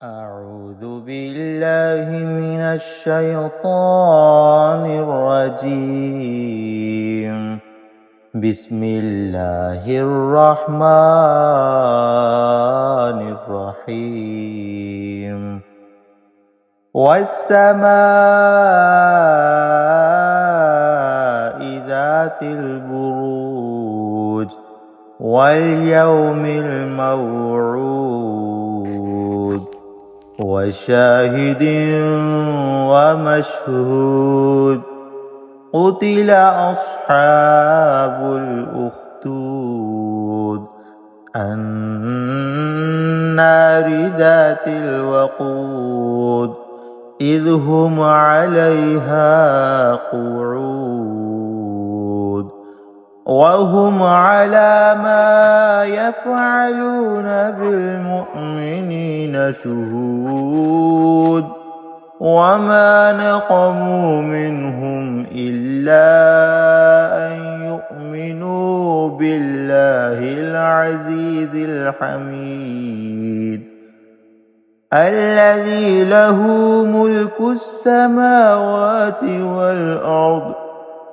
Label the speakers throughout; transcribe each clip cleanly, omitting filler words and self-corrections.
Speaker 1: أعوذ بالله من الشيطان الرجيم. بسم الله الرحمن الرحيم. والسماء ذات البروج واليوم الموعود وشاهد ومشهود. قتل أصحاب الأخدود النار ذات الوقود إذ هم عليها قعود وهم على ما يفعلون بالمؤمنين شهود. وما نقموا منهم إلا أن يؤمنوا بالله العزيز الحميد الذي له ملك السماوات والأرض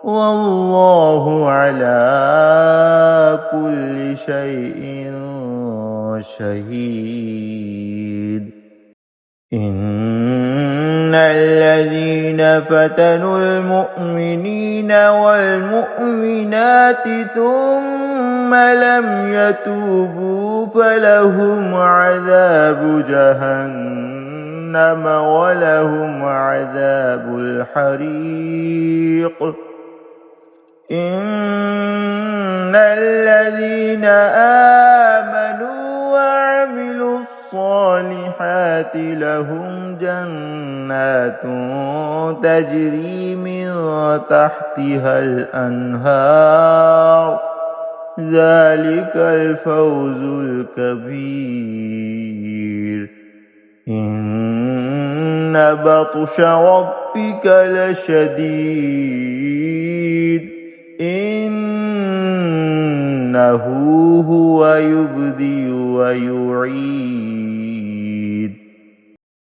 Speaker 1: والله على كل شيء شهيد. إن الذين فتنوا المؤمنين والمؤمنات ثم لم يتوبوا فلهم عذاب جهنم ولهم عذاب الحريق. إن الذين آمنوا وعملوا الصالحات لهم جنات تجري من تحتها الأنهار ذلك الفوز الكبير. إن بطش ربك لشديد إنه هو يبدئ ويعيد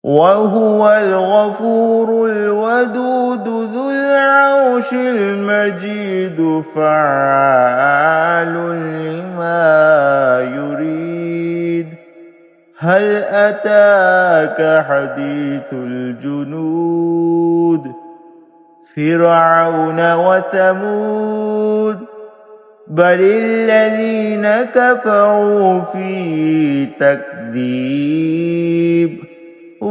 Speaker 1: وهو الغفور الودود ذو العرش المجيد فعال لما يريد. هل أتاك حديث الجنود فرعون وثمود بل الذين كفروا في تكذيب والله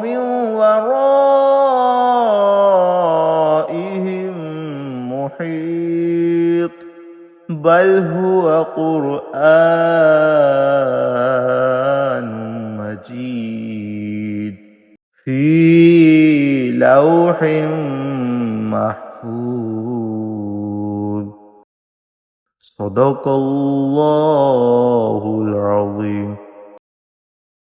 Speaker 1: من ورائهم محيط. بل هو قرآن مجيد في لوح محفوظ. صدق الله العظيم.